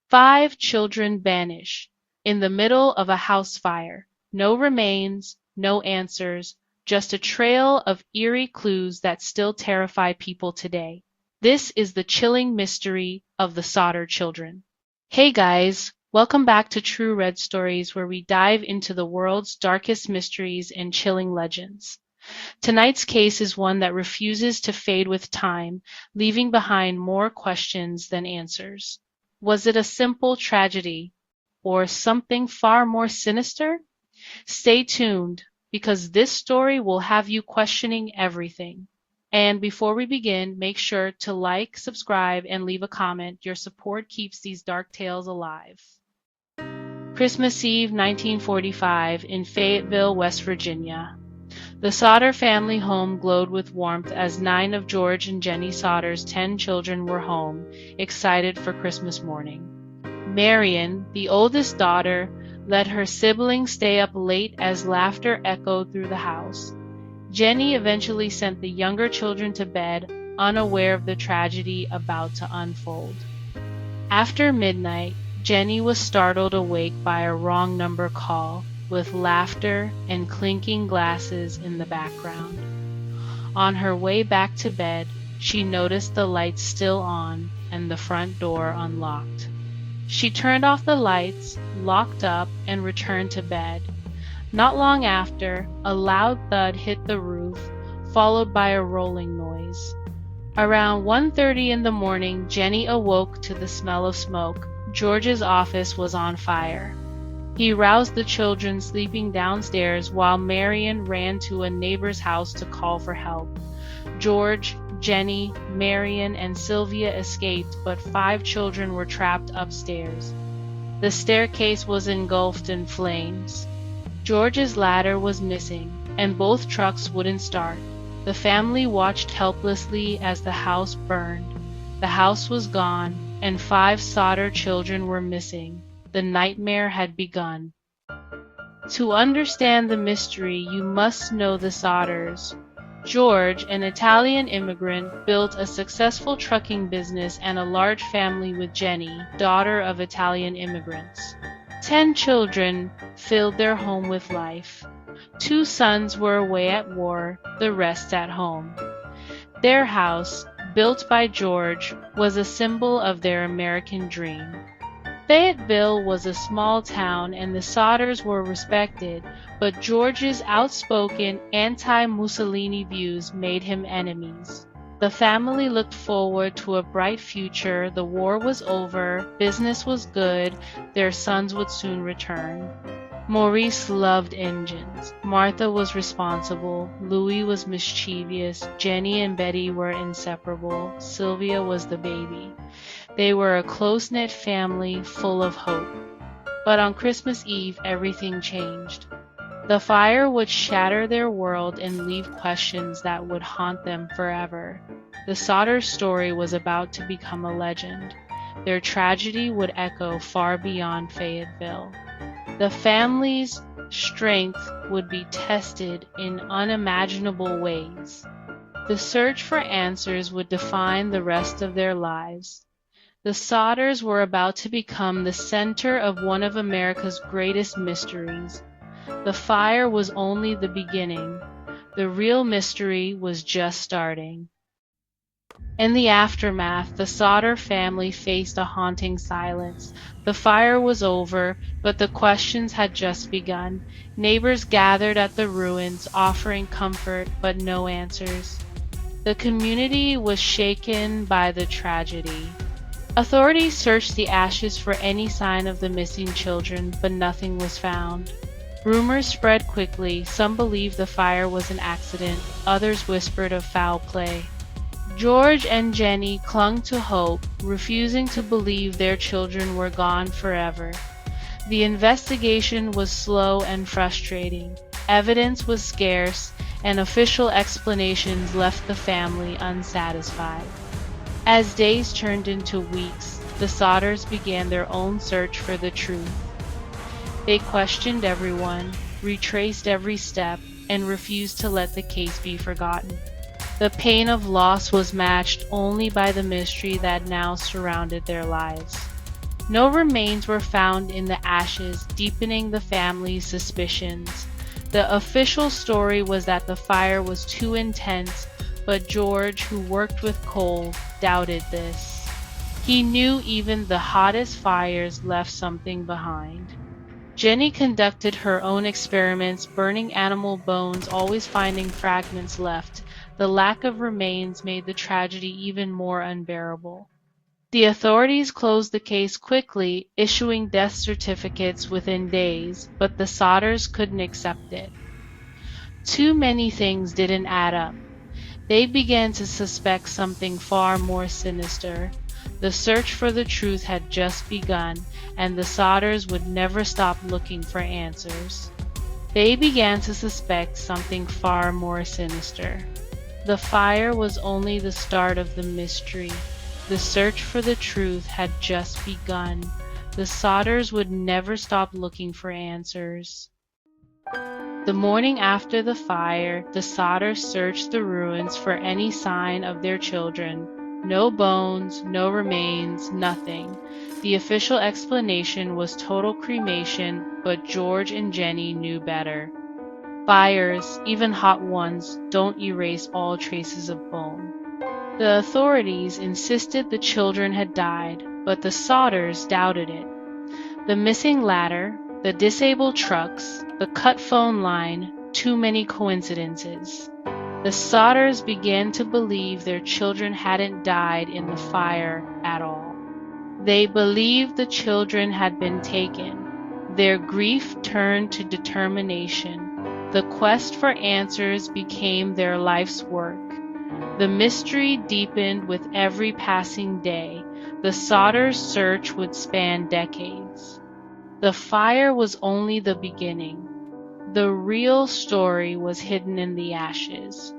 5 children vanish in the middle of a house fire. No remains, no answers, just a trail of eerie clues that still terrify people today. This is the chilling mystery of the Sodder Children. Hey guys, welcome back to True Red Stories, where we dive into the world's darkest mysteries and chilling legends. Tonight's case is one that refuses to fade with time, leaving behind more questions than answers. Was it a simple tragedy or something far more sinister? Stay tuned, because this story will have you questioning everything. And before we begin, make sure to like, subscribe, and leave a comment. Your support keeps these dark tales alive. Christmas Eve, 1945, in Fayetteville, West Virginia. The Sodder family home glowed with warmth as 9 of George and Jenny Sodder's 10 children were home, excited for Christmas morning. Marion, the oldest daughter, let her siblings stay up late as laughter echoed through the house. Jenny eventually sent the younger children to bed, unaware of the tragedy about to unfold. After midnight, Jenny was startled awake by a wrong number call, with laughter and clinking glasses in the background. On her way back to bed, she noticed the lights still on and the front door unlocked. She turned off the lights, locked up, and returned to bed. Not long after, a loud thud hit the roof, followed by a rolling noise. Around 1:30 in the morning, Jenny awoke to the smell of smoke. George's office was on fire. He roused the children sleeping downstairs while Marion ran to a neighbor's house to call for help. George, Jenny, Marion, and Sylvia escaped, but 5 children were trapped upstairs. The staircase was engulfed in flames. George's ladder was missing, and both trucks wouldn't start. The family watched helplessly as the house burned. The house was gone, and 5 Sodder children were missing. The nightmare had begun. To understand the mystery, you must know the Sodders. George, an Italian immigrant, built a successful trucking business and a large family with Jenny, daughter of Italian immigrants. 10 children filled their home with life. 2 sons were away at war, the rest at home. Their house, built by George, was a symbol of their American dream. Fayetteville was a small town and the Sodders were respected, but George's outspoken anti-Mussolini views made him enemies. The family looked forward to a bright future. The war was over, business was good, their sons would soon return. Maurice loved engines. Martha was responsible. Louis was mischievous. Jenny and Betty were inseparable. Sylvia was the baby. They were a close-knit family full of hope. But on Christmas Eve, everything changed. The fire would shatter their world and leave questions that would haunt them forever. The Sodder story was about to become a legend. Their tragedy would echo far beyond Fayetteville. The family's strength would be tested in unimaginable ways. The search for answers would define the rest of their lives. The Sodders were about to become the center of one of America's greatest mysteries. The fire was only the beginning. The real mystery was just starting. In the aftermath, the Sodder family faced a haunting silence. The fire was over, but the questions had just begun. Neighbors gathered at the ruins, offering comfort, but no answers. The community was shaken by the tragedy. Authorities searched the ashes for any sign of the missing children, but nothing was found. Rumors spread quickly. Some believed the fire was an accident, others whispered of foul play. George and Jenny clung to hope, refusing to believe their children were gone forever. The investigation was slow and frustrating. Evidence was scarce, and official explanations left the family unsatisfied. As days turned into weeks, the Sodders began their own search for the truth. They questioned everyone, retraced every step, and refused to let the case be forgotten. The pain of loss was matched only by the mystery that now surrounded their lives. No remains were found in the ashes, deepening the family's suspicions. The official story was that the fire was too intense, but George, who worked with coal, doubted this. He knew even the hottest fires left something behind. Jenny conducted her own experiments, burning animal bones, always finding fragments left. The lack of remains made the tragedy even more unbearable. The authorities closed the case quickly, issuing death certificates within days, but the Sodders couldn't accept it. Too many things didn't add up. They began to suspect something far more sinister. The search for the truth had just begun, and the Sodders would never stop looking for answers. They began to suspect something far more sinister. The fire was only the start of the mystery. The search for the truth had just begun. The Sodders would never stop looking for answers. The morning after the fire, the Sodders searched the ruins for any sign of their children. No bones, no remains, nothing. The official explanation was total cremation, but George and Jenny knew better. Fires, even hot ones, don't erase all traces of bone. The authorities insisted the children had died, but the Sodders doubted it. The missing ladder, the disabled trucks, the cut phone line, too many coincidences. The Sodders began to believe their children hadn't died in the fire at all. They believed the children had been taken. Their grief turned to determination. The quest for answers became their life's work. The mystery deepened with every passing day. The Sodders' search would span decades. The fire was only the beginning. The real story was hidden in the ashes,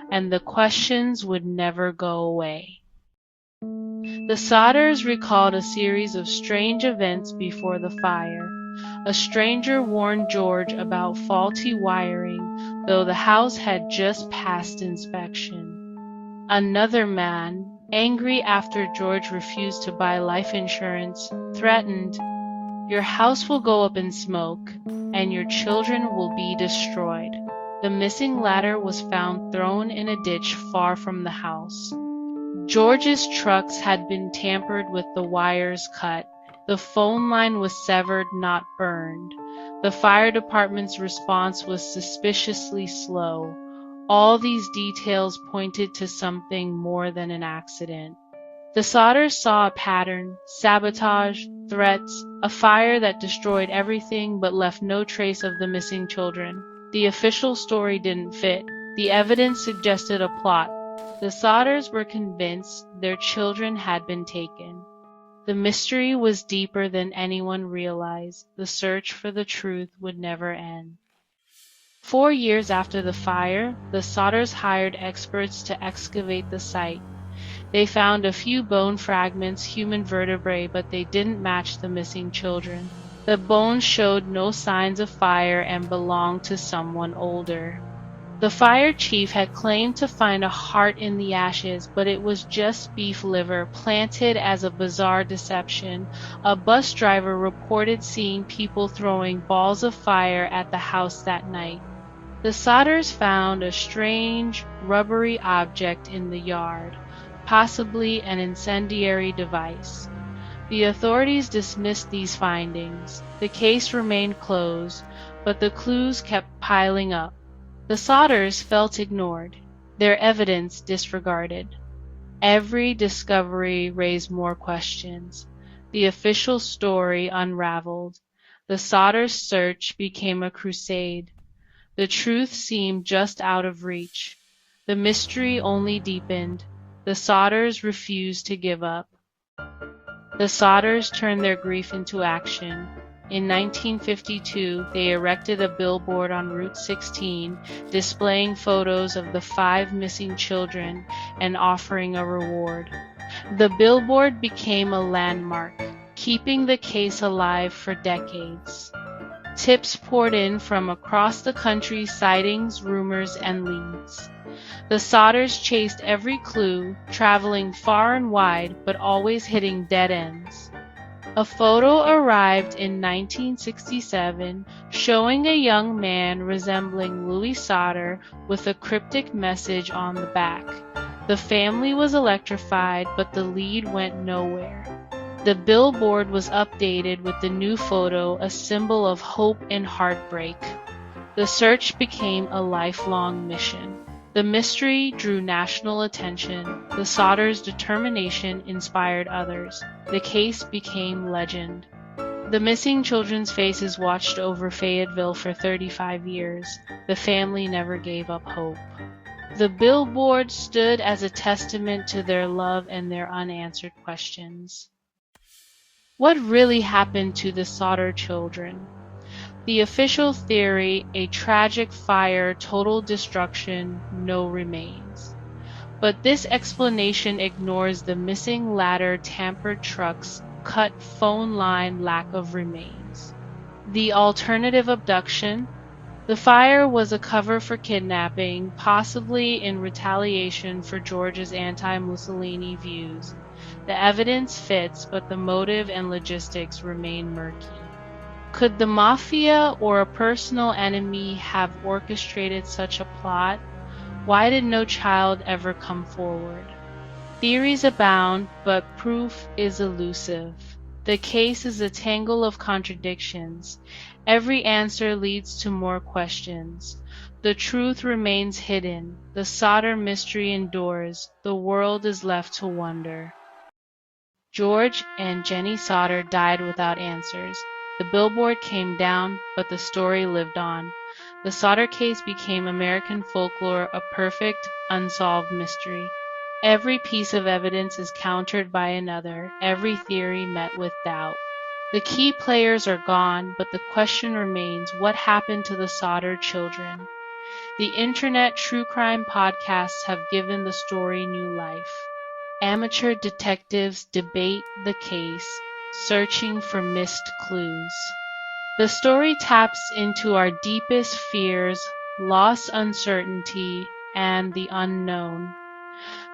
and the questions would never go away. The Sodders recalled a series of strange events before the fire. A stranger warned George about faulty wiring, though the house had just passed inspection. Another man, angry after George refused to buy life insurance, threatened, "Your house will go up in smoke, and your children will be destroyed." The missing ladder was found thrown in a ditch far from the house. George's trucks had been tampered with, the wires cut. The phone line was severed, not burned. The fire department's response was suspiciously slow. All these details pointed to something more than an accident. The Sodders saw a pattern: sabotage, threats, a fire that destroyed everything but left no trace of the missing children. The official story didn't fit. The evidence suggested a plot. The Sodders were convinced their children had been taken. The mystery was deeper than anyone realized. The search for the truth would never end. 4 years after the fire, the Sodders hired experts to excavate the site. They found a few bone fragments, human vertebrae, but they didn't match the missing children. The bones showed no signs of fire and belonged to someone older. The fire chief had claimed to find a heart in the ashes, but it was just beef liver, planted as a bizarre deception. A bus driver reported seeing people throwing balls of fire at the house that night. The Sodders found a strange, rubbery object in the yard, possibly an incendiary device. The authorities dismissed these findings. The case remained closed, but the clues kept piling up. The Sodders felt ignored, their evidence disregarded. Every discovery raised more questions. The official story unraveled. The Sodders' search became a crusade. The truth seemed just out of reach. The mystery only deepened. The Sodders refused to give up. The Sodders turned their grief into action. In 1952, they erected a billboard on Route 16, displaying photos of the 5 missing children and offering a reward. The billboard became a landmark, keeping the case alive for decades. Tips poured in from across the country, sightings, rumors, and leads. The Sodders chased every clue, traveling far and wide, but always hitting dead ends. A photo arrived in 1967 showing a young man resembling Louis Sodder with a cryptic message on the back. The family was electrified, but the lead went nowhere. The billboard was updated with the new photo, a symbol of hope and heartbreak. The search became a lifelong mission. The mystery drew national attention. The Sodders' determination inspired others. The case became legend. The missing children's faces watched over Fayetteville for 35 years. The family never gave up hope. The billboard stood as a testament to their love and their unanswered questions. What really happened to the Sodder children? The official theory, a tragic fire, total destruction, no remains. But this explanation ignores the missing ladder, tampered trucks, cut phone line, lack of remains. The alternative abduction. The fire was a cover for kidnapping, possibly in retaliation for George's anti-Mussolini views. The evidence fits, but the motive and logistics remain murky. Could the mafia or a personal enemy have orchestrated such a plot? Why did no child ever come forward? Theories abound, but proof is elusive. The case is a tangle of contradictions. Every answer leads to more questions. The truth remains hidden. The Sodder mystery endures. The world is left to wonder. George and Jenny Sodder died without answers. The billboard came down, but the story lived on. The Sodder case became American folklore, a perfect, unsolved mystery. Every piece of evidence is countered by another, every theory met with doubt. The key players are gone, but the question remains, what happened to the Sodder children? The internet true crime podcasts have given the story new life. Amateur detectives debate the case, searching for missed clues. The story taps into our deepest fears, loss, uncertainty, and the unknown.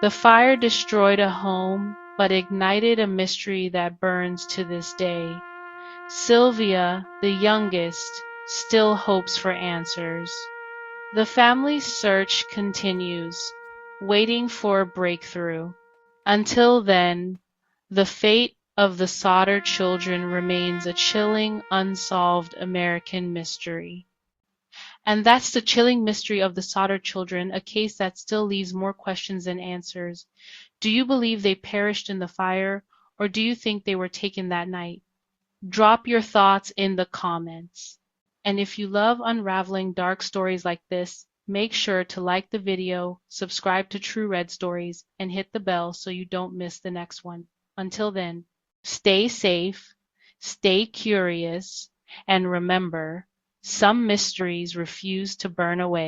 The fire destroyed a home, but ignited a mystery that burns to this day. Sylvia, the youngest, still hopes for answers. The family's search continues, waiting for a breakthrough. Until then, the fate of the Sodder children remains a chilling, unsolved American mystery. And that's the chilling mystery of the Sodder children, a case that still leaves more questions than answers. Do you believe they perished in the fire, or do you think they were taken that night? Drop your thoughts in the comments. And if you love unraveling dark stories like this, make sure to like the video, subscribe to True Red Stories, and hit the bell so you don't miss the next one. Until then, stay safe, stay curious, and remember, some mysteries refuse to burn away.